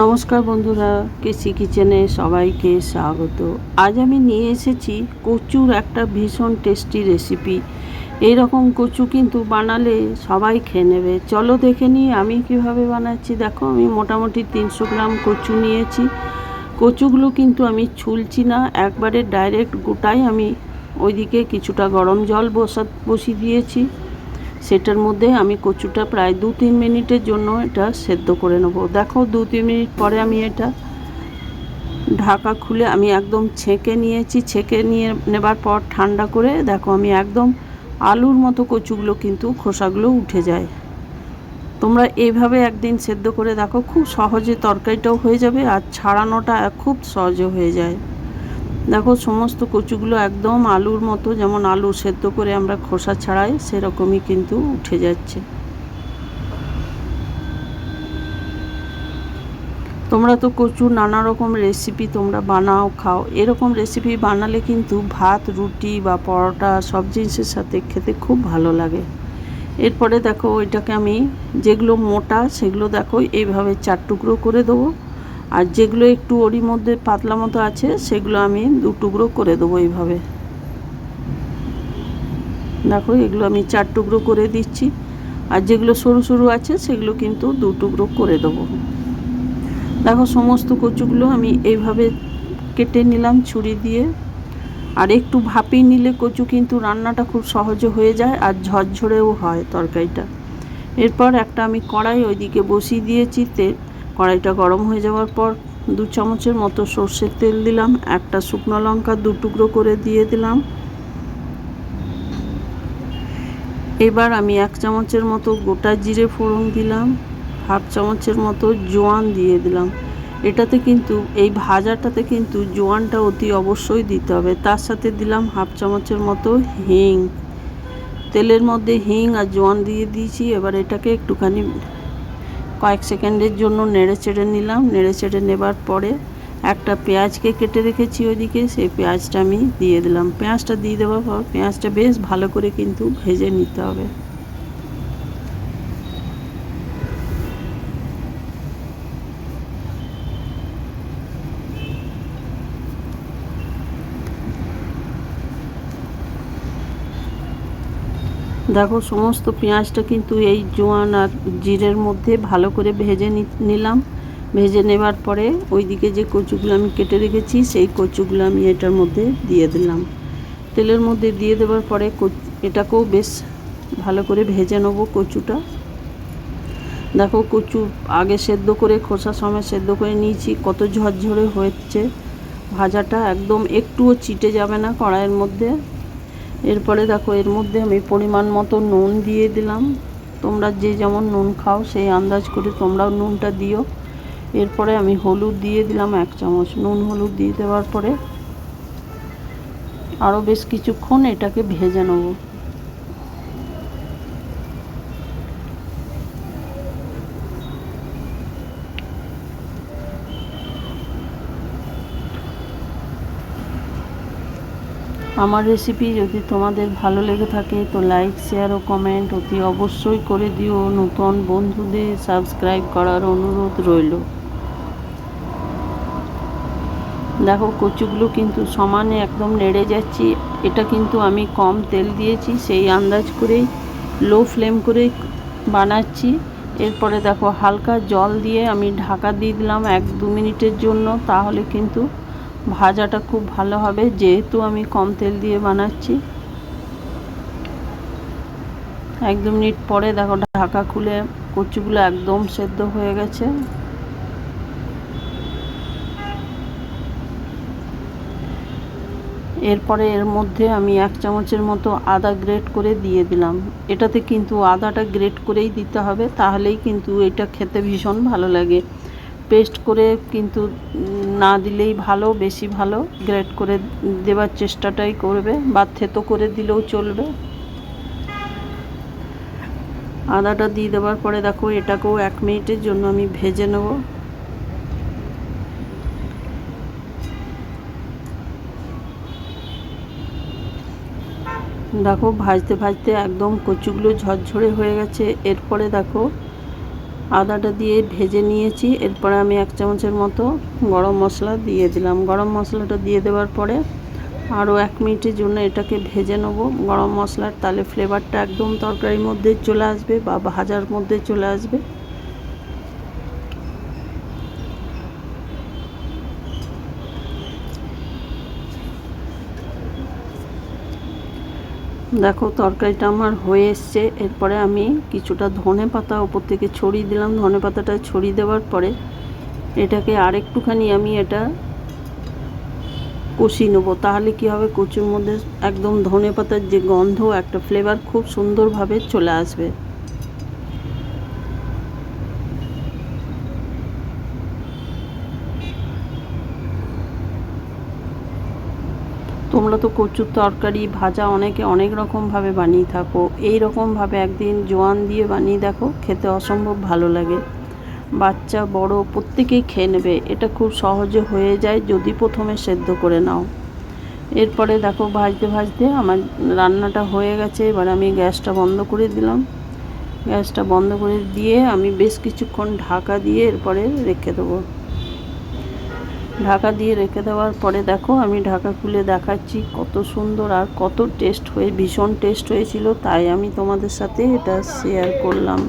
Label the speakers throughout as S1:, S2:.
S1: নমস্কার বন্ধুরা, কেসি কিচেনে সবাইকে স্বাগত। আজ আমি নিয়ে এসেছি কচুর একটা ভীষণ টেস্টি রেসিপি। এই রকম কচু কিন্তু বানালে সবাই খেয়ে নেবে। চলো দেখে নিই আমি কিভাবে বানাচ্ছি। দেখো, আমি মোটামুটি 300 গ্রাম কচু নিয়েছি। কচুগুলো কিন্তু আমি ছুলছি না, একবারে ডাইরেক্ট গোটাই আমি ওইদিকে কিছুটা গরম জল বসিয়ে দিয়েছি। সেটার মধ্যে আমি কচুটা প্রায় 2-3 মিনিটের জন্য এটা সেদ্ধ করে নেব। দেখো, 2-3 মিনিট পরে আমি এটা ঢাকা খুলে আমি একদম ছেঁকে নিয়েছি। ছেঁকে নেবার পর ঠান্ডা করে দেখো, আমি একদম আলুর মতো কচুগুলো কিন্তু খোসাগুলো উঠে যায়। তোমরা এইভাবে একদিন সেদ্ধ করে দেখো, খুব সহজে তরকারিটাও হয়ে যাবে আর ছাড়ানোটা খুব সহজে হয়ে যায়। দেখো, সমস্ত কচুগুলো একদম আলুর মতো, যেমন আলু সেদ্ধ করে আমরা খোসা ছাড়াই সেরকমই কিন্তু উঠে যাচ্ছে। তোমরা তো কচুর নানা রকম রেসিপি তোমরা বানাও, খাও। এরকম রেসিপি বানালে কিন্তু ভাত, রুটি বা পরোটা সব জিনিসের সাথে খেতে খুব ভালো লাগে। এরপরে দেখো, ওইটাকে আমি যেগুলো মোটা সেগুলো দেখো এইভাবে 4 টুকরো করে দেবো, আর যেগুলো একটু ওরই মধ্যে পাতলা মতো আছে সেগুলো আমি 2 টুকরো করে দেবো। এইভাবে দেখো, এগুলো আমি 4 টুকরো করে দিচ্ছি, আর যেগুলো সরু সরু আছে সেগুলো কিন্তু 2 টুকরো করে দেবো। দেখো, সমস্ত কচুগুলো আমি এইভাবে কেটে নিলাম ছুরি দিয়ে। আর একটু ভাপিয়ে নিলে কচু কিন্তু রান্নাটা খুব সহজে হয়ে যায় আর ঝরঝরেও হয় তরকারিটা। এরপর একটা আমি কড়াই ওইদিকে বসিয়ে দিয়েছি। কড়াইটা গরম হয়ে যাওয়ার পর 2 চামচের মতো সর্ষের তেল দিলাম। একটা শুকনো লঙ্কা 2 টুকরো করে দিয়ে দিলাম। এবার আমি 1 চামচের মতো গোটা জিরে ফোড়ন দিলাম। হাফ চামচের মতো জোয়ান দিয়ে দিলাম। এটাতে কিন্তু, এই ভাজাটাতে কিন্তু জোয়ানটা অতি অবশ্যই দিতে হবে। তার সাথে দিলাম হাফ চামচের মতো হিং। তেলের মধ্যে হিং আর জোয়ান দিয়ে দিয়েছি। এবার এটাকে একটুখানি কয়েক সেকেন্ডের জন্য নেড়ে চেড়ে নিলাম। নেড়ে চেড়ে নেবার পরে একটা পেঁয়াজকে কেটে রেখেছি ওইদিকে, সেই পেঁয়াজটা আমি দিয়ে দিলাম। পেঁয়াজটা দিয়ে দেওয়ার পর পেঁয়াজটা বেশ ভালো করে কিন্তু ভেজে নিতে হবে। দেখো, সমস্ত পেঁয়াজটা কিন্তু এই জোয়ান আর জিরের মধ্যে ভালো করে ভেজে নিলাম। ভেজে নেবার পরে ওইদিকে যে কচুগুলো আমি কেটে রেখেছি সেই কচুগুলো আমি এটার মধ্যে দিয়ে দিলাম। তেলের মধ্যে দিয়ে দেওয়ার পরে এটাকেও বেশ ভালো করে ভেজে নেব কচুটা। দেখো, কচু আগে সেদ্ধ করে খোসা সমেত সেদ্ধ করে নিয়েছি, কত ঝরঝরে হচ্ছে ভাজাটা, একদম একটুও চিটে যাবে না কড়াইয়ের মধ্যে। এরপরে দেখো, এর মধ্যে আমি পরিমাণ মতো নুন দিয়ে দিলাম। তোমরা যে যেমন নুন খাও সেই আন্দাজ করে তোমরাও নুনটা দিও। এরপরে আমি হলুদ দিয়ে দিলাম 1 চামচ। নুন হলুদ দিয়ে দেওয়ার পরে আরও বেশ কিছুক্ষণ এটাকে ভেজে নেব। আমার রেসিপি যদি তোমাদের ভালো লেগে থাকে তো লাইক, শেয়ার ও কমেন্ট অতি অবশ্যই করে দিও। নতুন বন্ধুদের সাবস্ক্রাইব করার অনুরোধ রইল। দেখো, কচুগুলো কিন্তু সমানে একদম নেড়ে যাচ্ছি। এটা কিন্তু আমি কম তেল দিয়েছি, সেই আন্দাজ করেই লো ফ্লেম করে বানাচ্ছি। এরপরে দেখো, হালকা জল দিয়ে আমি ঢাকা দিয়ে দিলাম 1-2 মিনিটের জন্য। তাহলে কিন্তু ভাজাটা খুব ভালো হবে, যেহেতু আমি কম তেল দিয়ে বানাচ্ছি। 1-2 মিনিট পরে দেখো, ঢাকা খুলে কচুগুলো একদম সেদ্ধ হয়ে গেছে। এরপরে এর মধ্যে আমি 1 চামচের মতো আদা গ্রেট করে দিয়ে দিলাম। এটাতে কিন্তু আদাটা গ্রেট করেই দিতে হবে, তাহলেই কিন্তু এটা খেতে ভীষণ ভালো লাগে। পেস্ট করে কিন্তু না দিলেই ভালো, বেশি ভালো। গ্রেট করে দেওয়ার চেষ্টাটাই করবে, বা থেতো করে দিলেও চলবে। আদাটা দিয়ে দেওয়ার পরে দেখো, এটাকেও 1 মিনিটের জন্য আমি ভেজে নেব। দেখো, ভাজতে ভাজতে একদম কচুগুলো ঝরঝরে হয়ে গেছে। এরপরে দেখো, আদাটা দিয়ে ভেজে নিয়েছি। এরপরে আমি 1 চামচের মতো গরম মশলা দিয়ে দিলাম। গরম মশলাটা দিয়ে দেওয়ার পরে আরও 1 মিনিটের জন্য এটাকে ভেজে নেব গরম মশলার, তাহলে ফ্লেভারটা একদম তরকারির মধ্যে চলে আসবে বা ভাজার মধ্যে চলে আসবে। দেখো তরকারিটা আমার হয়ে এসছে। এরপরে আমি কিছুটা ধনেপাতা ওপর থেকে ছড়িয়ে দিলাম। ধনেপাতাটা ছড়িয়ে দেওয়ার পরে এটাকে আরেকটুখানি আমি এটা কষিয়ে নেবো। তাহলে কি হবে, কচুর মধ্যে একদম ধনেপাতার যে গন্ধ, একটা ফ্লেভার খুব সুন্দরভাবে চলে আসবে। তোমরা তো কচুর তরকারি ভাজা অনেকে অনেক রকমভাবে বানিয়ে থাকো। এই রকমভাবে একদিন জোয়ান দিয়ে বানিয়ে দেখো, খেতে অসম্ভব ভালো লাগে। বাচ্চা বড় প্রত্যেকেই খেয়ে নেবে। এটা খুব সহজে হয়ে যায় যদি প্রথমে সেদ্ধ করে নাও। এরপরে দেখো ভাজতে ভাজতে আমার রান্নাটা হয়ে গেছে। এবার আমি গ্যাসটা বন্ধ করে দিলাম। গ্যাসটা বন্ধ করে দিয়ে আমি বেশ কিছুক্ষণ ঢাকা দিয়ে এরপরে রেখে দেবো। ঢাকা দিয়ে রেখে দেওয়ার পরে দেখো আমি ঢাকা খুলে দেখাচ্ছি কত সুন্দর আর কত টেস্ট হয়ে, ভীষণ টেস্ট হয়েছিল। তাই আমি তোমাদের সাথে এটা শেয়ার করলাম।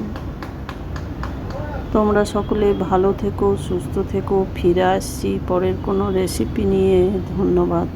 S1: তোমরা সকলে ভালো থেকো, সুস্থ থেকো। ফিরে আসছি পরের কোনো রেসিপি নিয়ে। ধন্যবাদ।